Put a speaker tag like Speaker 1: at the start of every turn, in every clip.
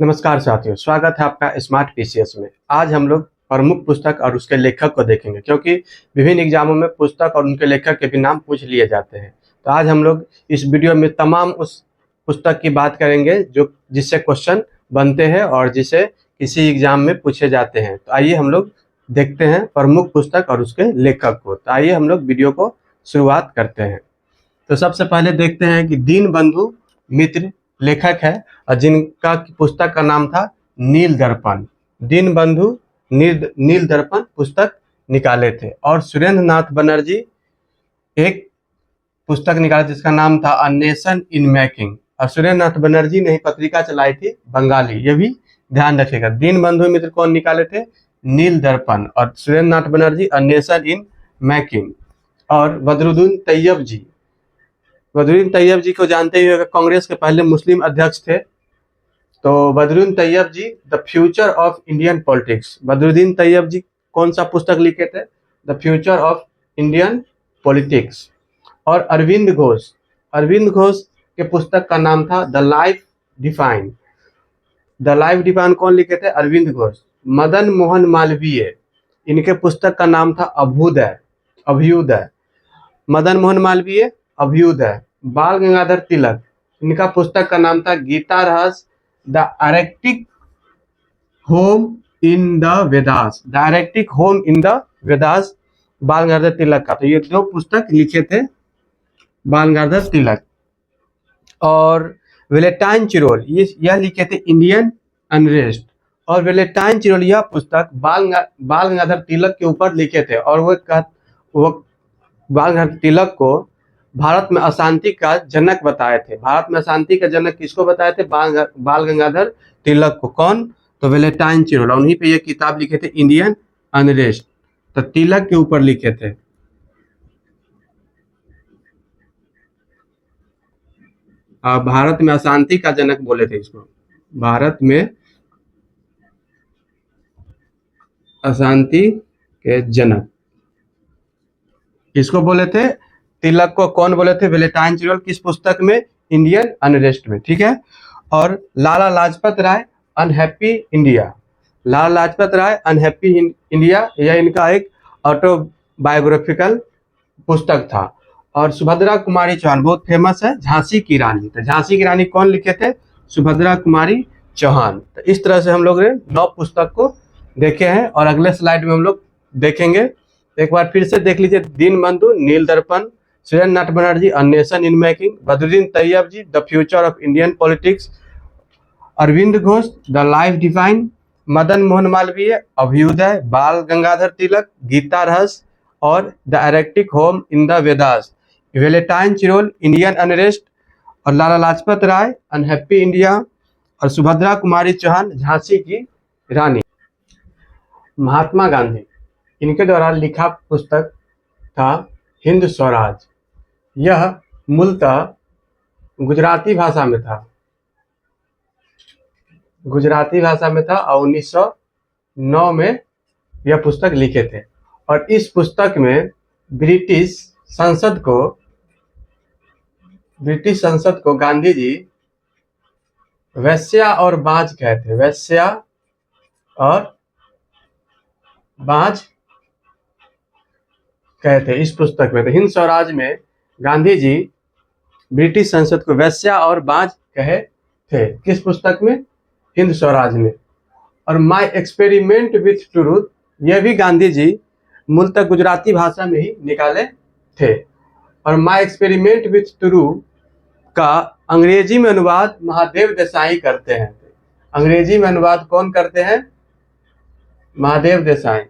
Speaker 1: नमस्कार साथियों, स्वागत है आपका स्मार्ट पीसीएस में। आज हम लोग प्रमुख पुस्तक और उसके लेखक को देखेंगे, क्योंकि विभिन्न एग्जामों में पुस्तक और उनके लेखक के भी नाम पूछ लिए जाते हैं। तो आज हम लोग इस वीडियो में तमाम उस पुस्तक की बात करेंगे जो जिससे क्वेश्चन बनते हैं और जिसे किसी एग्जाम में पूछे जाते हैं। तो आइए हम लोग देखते हैं प्रमुख पुस्तक और उसके लेखक को। तो आइए हम लोग वीडियो को शुरुआत करते हैं। तो सबसे पहले देखते हैं कि दीनबंधु मित्र लेखक है और जिनका पुस्तक का नाम था नील दर्पण। दीनबंधु नील दर्पण पुस्तक निकाले थे। और सुरेंद्र नाथ बनर्जी एक पुस्तक निकाले जिसका नाम था अ नेशन इन मेकिंग। और सुरेंद्र नाथ बनर्जी ने ही पत्रिका चलाई थी बंगाली, ये भी ध्यान रखिएगा। दीनबंधु मित्र कौन निकाले थे? नील दर्पण। और Surendra Nath Banerjee a nation in making. और बदरुद्दीन तैयब जी, बदरुद्दीन तैयब जी को जानते ही होगा, कांग्रेस के पहले मुस्लिम अध्यक्ष थे। तो Badruddin Tayyab ji the future of Indian politics. Badruddin Tayyab ji कौन सा पुस्तक लिखे थे? The future of Indian politics. और अरविंद घोष के पुस्तक का नाम था the life divine. The life divine कौन लिखे थे? अरविंद घोष। मदन मोहन मालवीय, इनके पुस्तक का नाम था अभ्युदय। मदन मोहन मालवीय अभ्युदय। बाल गंगाधर तिलक, इनका पुस्तक का नाम था Gita Rahasya the Arctic home in the Vedas. Arctic home in the Vedas Bal Gangadhar तिलक का। तो ये दो पुस्तक लिखे थे बाल गंगाधर तिलक। और वेलेंटाइन चिरोल यह लिखे थे इंडियन अनरेस्ट। और वेलेंटाइन चिरोल यह पुस्तक बाल गंगाधर तिलक के ऊपर लिखे थे। और वो बाल गंगाधर तिलक को भारत में अशांति का जनक बताए थे। भारत में अशांति का जनक किसको बताए थे? बाल गंगाधर तिलक को। कौन? तो वेलेंटाइन चिरोल। उन्हीं पे ये किताब लिखे थे इंडियन अनरेस्ट। तो तिलक के ऊपर लिखे थे। भारत में अशांति का जनक बोले थे इसको। भारत में अशांति के जनक किसको बोले थे? तिलक को। कौन बोले थे? Valentine Chirol. किस पुस्तक में? इंडियन अनरेस्ट में। ठीक है। और लाला लाजपत राय अनहैप्पी इंडिया। लाला लाजपत राय अनहैप्पी इंडिया यह इनका एक ऑटोबायोग्राफिकल पुस्तक था। और सुभद्रा कुमारी चौहान बहुत फेमस है, झांसी की रानी। तो झांसी की रानी कौन लिखे थे? सुभद्रा कुमारी चौहान। तो इस तरह से हम लोग ने 9 पुस्तक को देखे हैं। और अगले स्लाइड में हम लोग देखेंगे। एक बार फिर से देख लीजिए। Dinbandhu Neel Darpan, Surendra Nath Banerjee a nation in making, Badruddin Tayyab ji the future of Indian politics, Arvind Ghosh the life divine, Madan Mohan Malviya Abhyudaya, Bal Gangadhar Tilak Gita Rahasya और the Arctic home in the Vedas, Valentine Chirol Indian unrest, और लाला लाजपत राय अनहैप्पी इंडिया, और सुभद्रा कुमारी चौहान झांसी की रानी। महात्मा गांधी, इनके द्वारा लिखा पुस्तक था हिंद स्वराज। यह मूलतः गुजराती भाषा में था। और 1909 में यह पुस्तक लिखे थे। और इस पुस्तक में ब्रिटिश संसद को गांधी जी वैश्या और बाज कहते। वैश्या और बाज कहते इस पुस्तक में। तो हिंद स्वराज में गांधी जी ब्रिटिश संसद को वैश्या और बाज कहे थे। किस पुस्तक में? हिंद स्वराज में। और माय एक्सपेरिमेंट विथ ट्रूथ, यह भी गांधी जी मूलतः गुजराती भाषा में ही निकाले थे। और माय एक्सपेरिमेंट विथ ट्रूथ का अंग्रेजी में अनुवाद महादेव देसाई करते हैं। अंग्रेजी में अनुवाद कौन करते हैं? Mahadev Desai.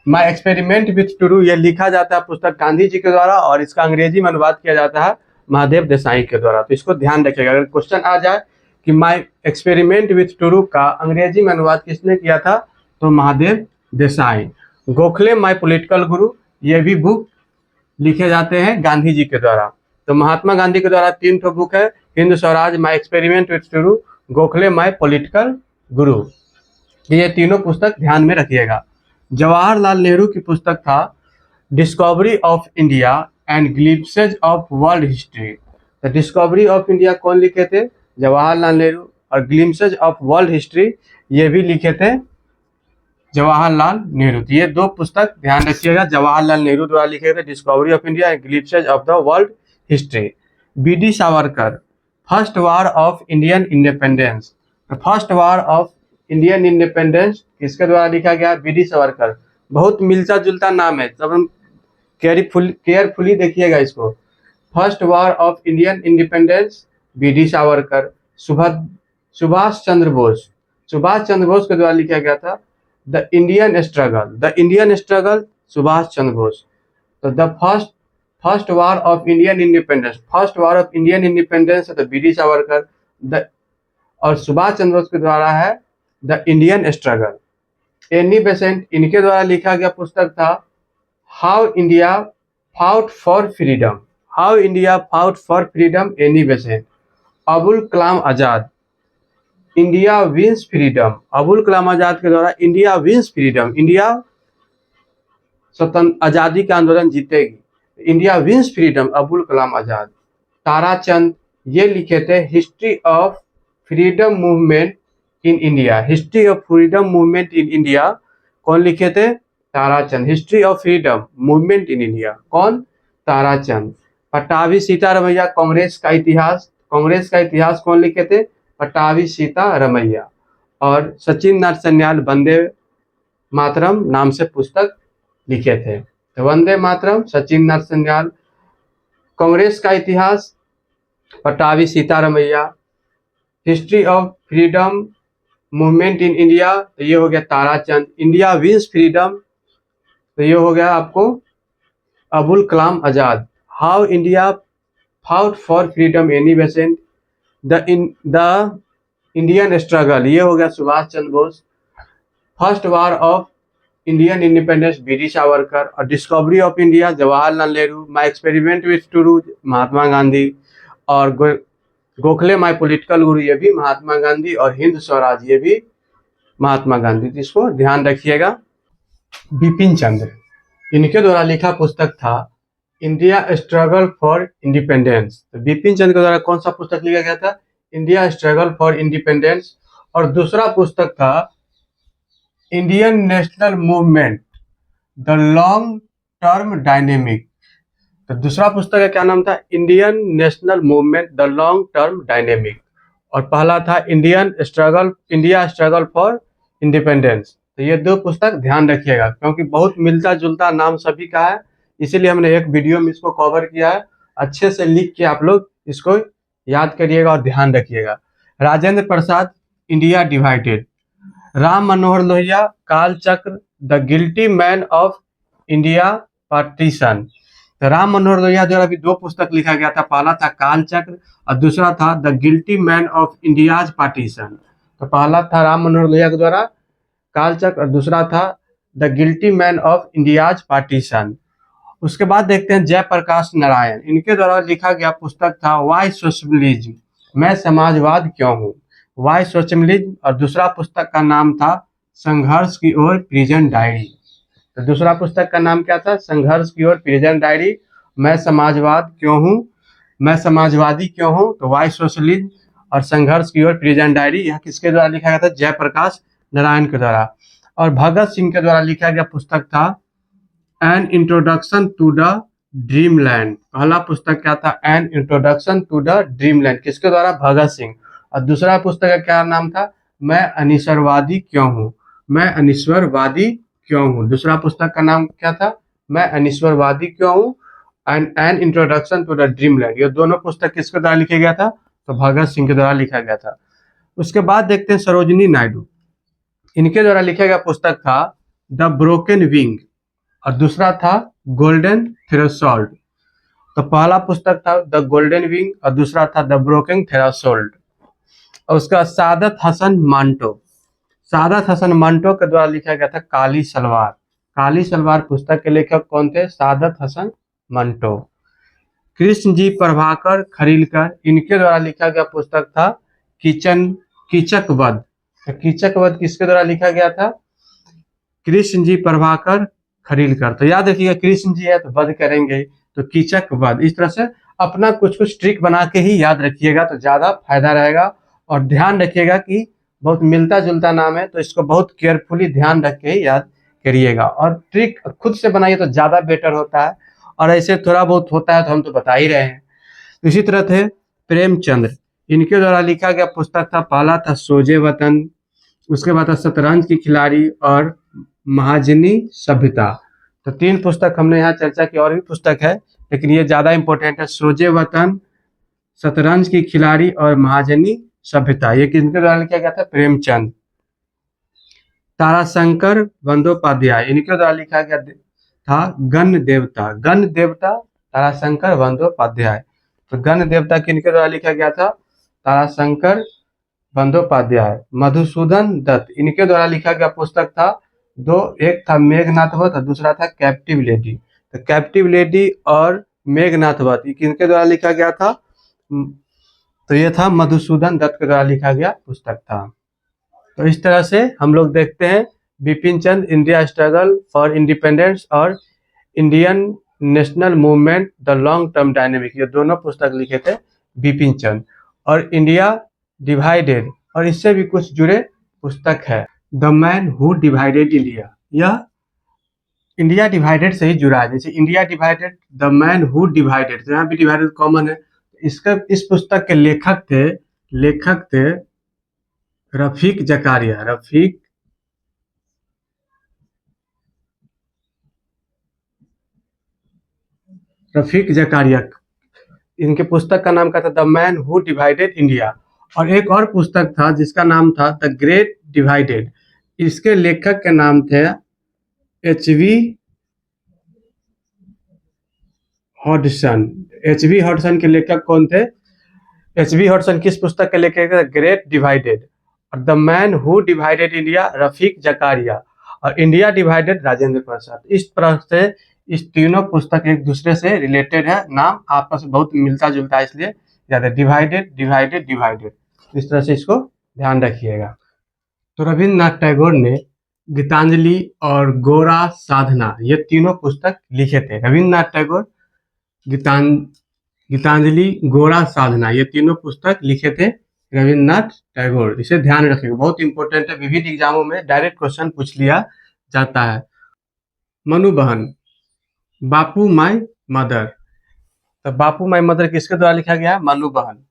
Speaker 1: My experiment with true यह लिखा जाता है पुस्तक गांधी जी के द्वारा, और इसका अंग्रेजी में अनुवाद किया जाता है महादेव देसाई के द्वारा। तो इसको ध्यान रखिएगा। अगर क्वेश्चन आ जाए कि माय एक्सपेरिमेंट विथ ट्रू का अंग्रेजी में अनुवाद किसने किया था, तो महादेव देसाई। गोखले माय पॉलिटिकल गुरु, ये भी बुक लिखे जाते हैं गांधी जी के द्वारा। तो महात्मा गांधी के द्वारा 3 ठो बुक है, Hind Swaraj, my experiment with true, Gokhale my political गुरु। ये तीनों पुस्तक ध्यान में रखिएगा। जवाहरलाल नेहरू की पुस्तक था discovery of India and glimpses of world history. The discovery of India कौन लिखे थे? जवाहरलाल नेहरू। और ग्लिम्पसेज ऑफ वर्ल्ड हिस्ट्री ये भी लिखे थे जवाहरलाल नेहरू। तो ये दो पुस्तक ध्यान रखिएगा, जवाहरलाल नेहरू द्वारा लिखे थे, discovery of India and glimpses of the world history. B D. Savarkar, first war of Indian independence. First war of Indian independence किसके द्वारा लिखा गया? बी.डी. सावरकर। बहुत मिलता जुलता नाम है, तब हम केयरफुली देखिएगा इसको। First war of Indian independence B D. Savarkar. Subhash Chandra Bose, Subhash Chandra Bose के द्वारा लिखा गया था। The Indian struggle Subhash Chandra Bose. तो the first war of Indian independence, first war of Indian independence है तो बी.डी. सावरकर। द और सुभाष चंद्र बोस के द्वारा है the Indian struggle. Annie Besant, इनके द्वारा लिखा गया पुस्तक था how India fought for freedom, how India fought for freedom, Annie Besant. Abul Kalam Azad, India wins freedom. Abul Kalam Azad के द्वारा इंडिया विंस फ्रीडम, इंडिया स्वतंत्र आजादी का आंदोलन जीतेगी, India wins freedom, Abul Kalam आजाद। ताराचंद ये लिखे थे history of freedom movement in India, history of freedom movement in India कौन लिखे थे? Tarachand. History of freedom movement in India कौन? ताराचंद। पट्टाभी सीतारमैया, कांग्रेस का इतिहास, कांग्रेस का इतिहास कौन लिखे थे? पट्टाभी सीतारमैया। और सचिन नाथ सन्याल वंदे मातरम नाम से पुस्तक लिखे थे। तो वंदे मातरम, सचिन नाथ सन्याल। कांग्रेस का इतिहास Pattabhi Sitaramayya. History of freedom movement in India तो ये हो गया ताराचंद। इंडिया विंस फ्रीडम तो ये हो गया आपको Abul Kalam Azad. How India fought for freedom, Annie Besant. The Indian struggle ये हो गया Subhash Chandra Bose. First war of Indian independence B D. Savarkar. और discovery of India Jawaharlal Nehru. My experiment with truth Mahatma Gandhi. और गोखले माई पॉलिटिकल गुरु ये भी महात्मा गांधी। और हिंद स्वराज ये भी महात्मा गांधी। इसको ध्यान रखिएगा। बिपिन चंद्र, इनके द्वारा लिखा पुस्तक था इंडिया स्ट्रगल फॉर इंडिपेंडेंस। तो बिपिन चंद्र के द्वारा कौन सा पुस्तक लिखा गया था? India struggle for independence. और दूसरा पुस्तक था Indian national movement the long term dynamic. तो दूसरा पुस्तक का क्या नाम था? Indian national movement the long term dynamic. और पहला था इंडिया स्ट्रगल फॉर इंडिपेंडेंस। तो ये दो पुस्तक ध्यान रखिएगा, क्योंकि बहुत मिलता जुलता नाम सभी का है, इसीलिए हमने एक वीडियो में इसको कवर किया है। अच्छे से लिख के आप लोग इसको याद करिएगा और ध्यान रखिएगा। Rajendra Prasad, India divided. राम मनोहर लोहिया, काल चक्र the guilty man of India partition. तो राम मनोहर लोहिया द्वारा भी दो पुस्तक लिखा गया था, पहला था काल चक्र और दूसरा था the guilty man of India's partition. तो पहला था राम मनोहर लोहिया के द्वारा काल चक्र और दूसरा था the guilty man of India's partition. उसके बाद देखते हैं जयप्रकाश नारायण, इनके द्वारा लिखा गया पुस्तक था वाई सोशलिज्म, मैं समाजवाद क्यों हूँ, वाई सोशलिज्म। और दूसरा पुस्तक का नाम था संघर्ष की ओर प्रिजन डायरी। तो दूसरा पुस्तक का नाम क्या था? संघर्ष की ओर प्रिजन डायरी। मैं समाजवाद क्यों हूँ, मैं समाजवादी क्यों हूँ, तो वाई सोशलिज्म और संघर्ष की ओर प्रिजन डायरी। यह किसके द्वारा लिखा गया था? जयप्रकाश नारायण के द्वारा। और भगत सिंह के द्वारा लिखा गया पुस्तक था an introduction to the dream land. पहला पुस्तक क्या था? An introduction to the dream land, किसके द्वारा? भगत सिंह। और दूसरा पुस्तक का क्या नाम था? मैं अनिश्वरवादी क्यों हूँ, मैं अनिश्वरवादी क्यों हूँ। दूसरा पुस्तक का नाम क्या था? मैं अनिश्वरवादी क्यों हूँ and an introduction to the dream land. ये दोनों पुस्तक किसके द्वारा लिखा गया था? तो भगत सिंह के द्वारा लिखा गया था। उसके बाद देखते हैं सरोजिनी नायडू, इनके द्वारा लिखा गया पुस्तक था द ब्रोकन विंग और दूसरा था गोल्डन थ्रेशोल्ड। तो पहला पुस्तक था द गोल्डन विंग और दूसरा था द ब्रोकन थ्रेशोल्ड। और उसका सादत हसन मांटो, सादत हसन मांटो के द्वारा लिखा गया था काली सलवार। काली सलवार पुस्तक के लेखक कौन थे? सादत हसन मांटो। कृष्ण जी प्रभाकर खरीलकर, इनके द्वारा लिखा गया पुस्तक था कीचकवध। कीचकवध किसके द्वारा लिखा गया था? कृष्ण जी प्रभाकर खरीलकर। तो याद रखिएगा कृष्ण जी है तो वध करेंगे, तो कीचक वध। इस तरह से अपना कुछ कुछ ट्रिक बना के ही याद रखिएगा तो ज़्यादा फायदा रहेगा। और ध्यान रखिएगा कि बहुत मिलता जुलता नाम है तो इसको बहुत केयरफुली ध्यान रख के ही याद करिएगा। और ट्रिक खुद से बनाइए तो ज़्यादा बेटर होता है, और ऐसे थोड़ा बहुत होता है तो हम तो बता ही रहे हैं। इसी तरह थे प्रेमचंद्र, इनके द्वारा लिखा गया पुस्तक था, पहला था सोजे वतन, उसके बाद था शतरंज की खिलाड़ी और महाजनी सभ्यता। तो 3 पुस्तक हमने यहाँ चर्चा की, और भी पुस्तक है लेकिन ये ज़्यादा इंपॉर्टेंट है, सोजे वतन, शतरंज की खिलाड़ी और महाजनी सभ्यता। ये किसके द्वारा लिखा गया था? प्रेमचंद। ताराशंकर बंदोपाध्याय, इनके द्वारा लिखा गया था गण देवता। गण देवता ताराशंकर बंदोपाध्याय। तो गण देवता किनके द्वारा लिखा गया था? ताराशंकर बंदोपाध्याय। मधुसूदन दत्त, इनके द्वारा लिखा गया पुस्तक था दो, एक था मेघनाथवत और दूसरा था कैप्टिव लेडी। तो कैप्टिव लेडी और मेघनाथवत ये किनके द्वारा लिखा गया था? तो ये था मधुसूदन दत्त के द्वारा लिखा गया पुस्तक था। तो इस तरह से हम लोग देखते हैं Bipin Chandra, India struggle for independence और Indian national movement the long term dynamic, ये दोनों पुस्तक लिखे थे बिपिन चंद्र। और इंडिया डिवाइडेड, और इससे भी कुछ जुड़े पुस्तक है the man who divided India. यह इंडिया डिवाइडेड से ही जुड़ा है, जैसे India divided the man who divided, तो यहाँ भी डिवाइडेड कॉमन है। इसका इस पुस्तक के लेखक थे रफीक जकारिया। रफीक जकारिया, इनके पुस्तक का नाम क्या था? The man who divided India. और एक और पुस्तक था जिसका नाम था द ग्रेट डिवाइडेड। इसके लेखक के नाम थे एच.वी. हॉडसन। एच.वी. हॉडसन के लेखक कौन थे? एच.वी. हॉडसन किस पुस्तक के लेखक थे? Great divided. और the man who divided India Rafiq Zakaria. और इंडिया डिवाइडेड राजेंद्र प्रसाद। इस तरह से इस तीनों पुस्तक एक दूसरे से रिलेटेड है, नाम आपस में बहुत मिलता जुलता है, इसलिए ज्यादा डिवाइडेड डिवाइडेड डिवाइडेड, इस तरह से इसको ध्यान रखिएगा। तो रविन्द्रनाथ टैगोर ने गीतांजलि और गोरा साधना ये तीनों पुस्तक लिखे थे। रविन्द्रनाथ टैगोर गीतांजलि, गोरा साधना, ये तीनों पुस्तक लिखे थे रविन्द्रनाथ टैगोर। इसे ध्यान रखिएगा, बहुत इंपॉर्टेंट है, विभिन्न एग्जामों में डायरेक्ट क्वेश्चन पूछ लिया जाता है। Manu Behn, Bapu my mother. तो बापू माई मदर किसके द्वारा लिखा गया है? Manu Behn.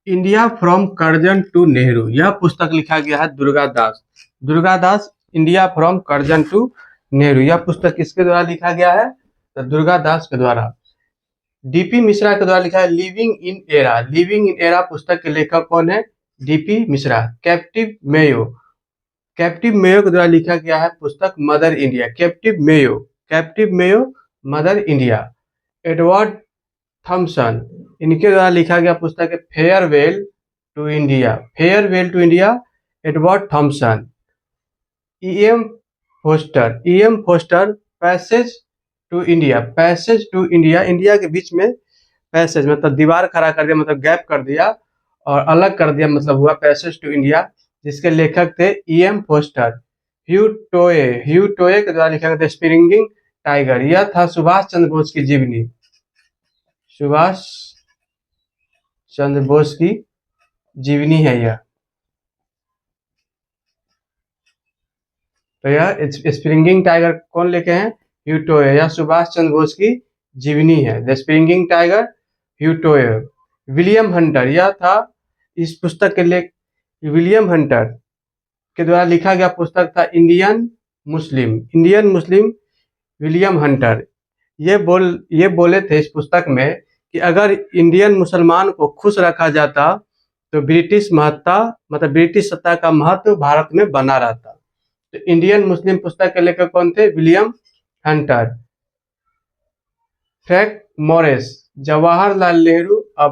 Speaker 1: India from Curzon to Nehru, यह पुस्तक लिखा गया है Durgadas. India from Curzon to Nehru, यह पुस्तक किसके द्वारा लिखा गया है? तो दुर्गादास के द्वारा। डीपी मिश्रा के द्वारा लिखा है लिविंग इन एरा पुस्तक के लेखक कौन है? डीपी मिश्रा। कैप्टिव मेयो के द्वारा लिखा गया है पुस्तक मदर इंडिया। कैप्टिव Mayo mother India. Edward Thomson, इनके द्वारा लिखा गया पुस्तक है farewell to India. Edward Thomson. E M. Forster, passage to India. India के बीच में पैसेज मतलब दीवार खड़ा कर दिया, मतलब गैप कर दिया और अलग कर दिया, मतलब हुआ पैसेज टू इंडिया, जिसके लेखक थे ई.एम. फोस्टर। ह्यू टोए के द्वारा लिखा गया था स्प्रिंगिंग टाइगर, यह था सुभाष चंद्र बोस की जीवनी। है यह। तो यह स्प्रिंगिंग टाइगर कौन लेके हैं? ह्यू टोए। यह सुभाष चंद्र बोस की जीवनी है, the springing tiger, Hugh Toye. William Hunter, यह था इस पुस्तक के विलियम हंटर के द्वारा लिखा गया पुस्तक था इंडियन मुस्लिम। विलियम हंटर ये बोले थे इस पुस्तक में कि अगर इंडियन मुसलमान को खुश रखा जाता तो ब्रिटिश सत्ता का महत्व भारत में बना रहता। तो इंडियन मुस्लिम पुस्तक के लेखक कौन थे? William Hunter. Frank Moraes, Jawaharlal Nehru a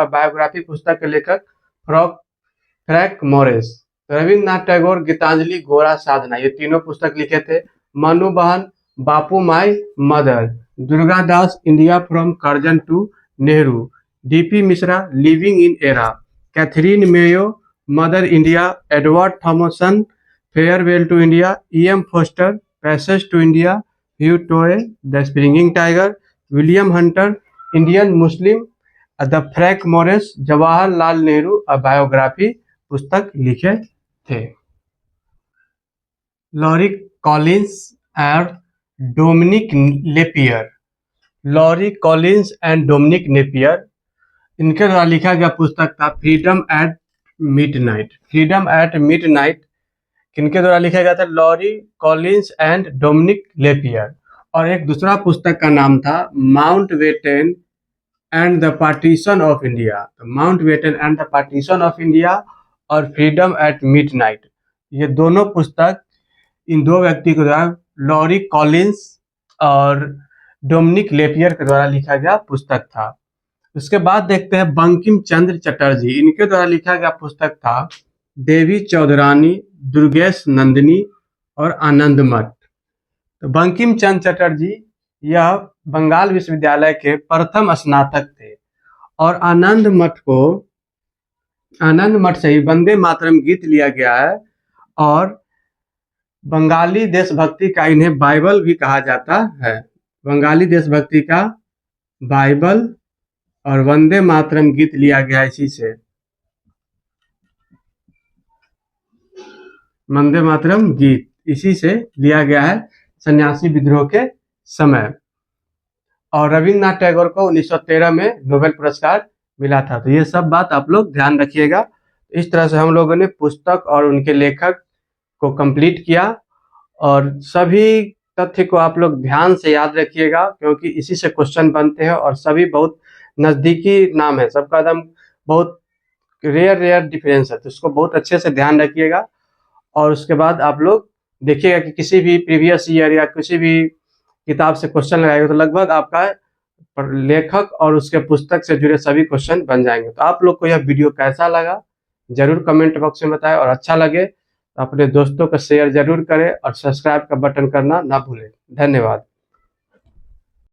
Speaker 1: biography पुस्तक के लेखक फ्रैंक मोरेस। रविन्द्रनाथ टैगोर गीतांजलि, गोरा साधना, ये तीनों पुस्तक लिखे थे। Manu Behn, Bapu my mother. Durgadas, India from Curzon to Nehru. DP Mishra, living in era. Katherine Mayo, mother India. Edward Thompson, farewell to India. E M. Forster, passage to India. Hugh Toye, the springing tiger, William Hunter, Indian Muslim, the Frank Moraes, Jawaharlal Nehru, a biography पुस्तक लिखे थे। Larry Collins और Dominique Lapierre. Larry Collins and Dominique Napier, इनके द्वारा लिखा गया पुस्तक था freedom at midnight. Freedom at midnight किनके द्वारा लिखा गया था? Larry Collins and Dominique Lapierre. और एक दूसरा पुस्तक का नाम था Mountbatten and the partition of India. Mountbatten and the partition of India और फ्रीडम एट मिडनाइट, ये दोनों पुस्तक इन दो व्यक्ति के द्वारा, लॉरी कॉलिंस और डोमिनिक लेपियर के द्वारा लिखा गया पुस्तक था। उसके बाद देखते हैं बंकिम चंद्र चटर्जी, इनके द्वारा लिखा गया पुस्तक था देवी चौधरानी, दुर्गेश नंदिनी और आनंद मठ। तो बंकिम चंद्र चटर्जी यह बंगाल विश्वविद्यालय के प्रथम स्नातक थे और आनंद मठ से ही वंदे मातरम गीत लिया गया है और बंगाली देशभक्ति का इन्हें बाइबल भी कहा जाता है। बंगाली देशभक्ति का बाइबल और वंदे मातरम गीत लिया गया इसी से, वंदे मातरम गीत इसी से लिया गया है सन्यासी विद्रोह के समय। और रविन्द्रनाथ टैगोर को 1913 में नोबेल पुरस्कार मिला था। तो ये सब बात आप लोग ध्यान रखिएगा। इस तरह से हम लोगों ने पुस्तक और उनके लेखक को कंप्लीट किया और सभी तथ्य को आप लोग ध्यान से याद रखिएगा क्योंकि इसी से क्वेश्चन बनते हैं और सभी बहुत नज़दीकी नाम है, सबका एकदम बहुत रेयर डिफरेंस है, तो इसको बहुत अच्छे से ध्यान रखिएगा। और उसके बाद आप लोग देखिएगा कि किसी भी प्रीवियस ईयर या किसी भी किताब से क्वेश्चन लगाएगा तो लगभग आपका लेखक और उसके पुस्तक से जुड़े सभी क्वेश्चन बन जाएंगे। तो आप लोग को यह वीडियो कैसा लगा जरूर कमेंट बॉक्स में बताएं और अच्छा लगे तो अपने दोस्तों को शेयर जरूर करें और सब्सक्राइब का बटन करना ना भूलें। धन्यवाद।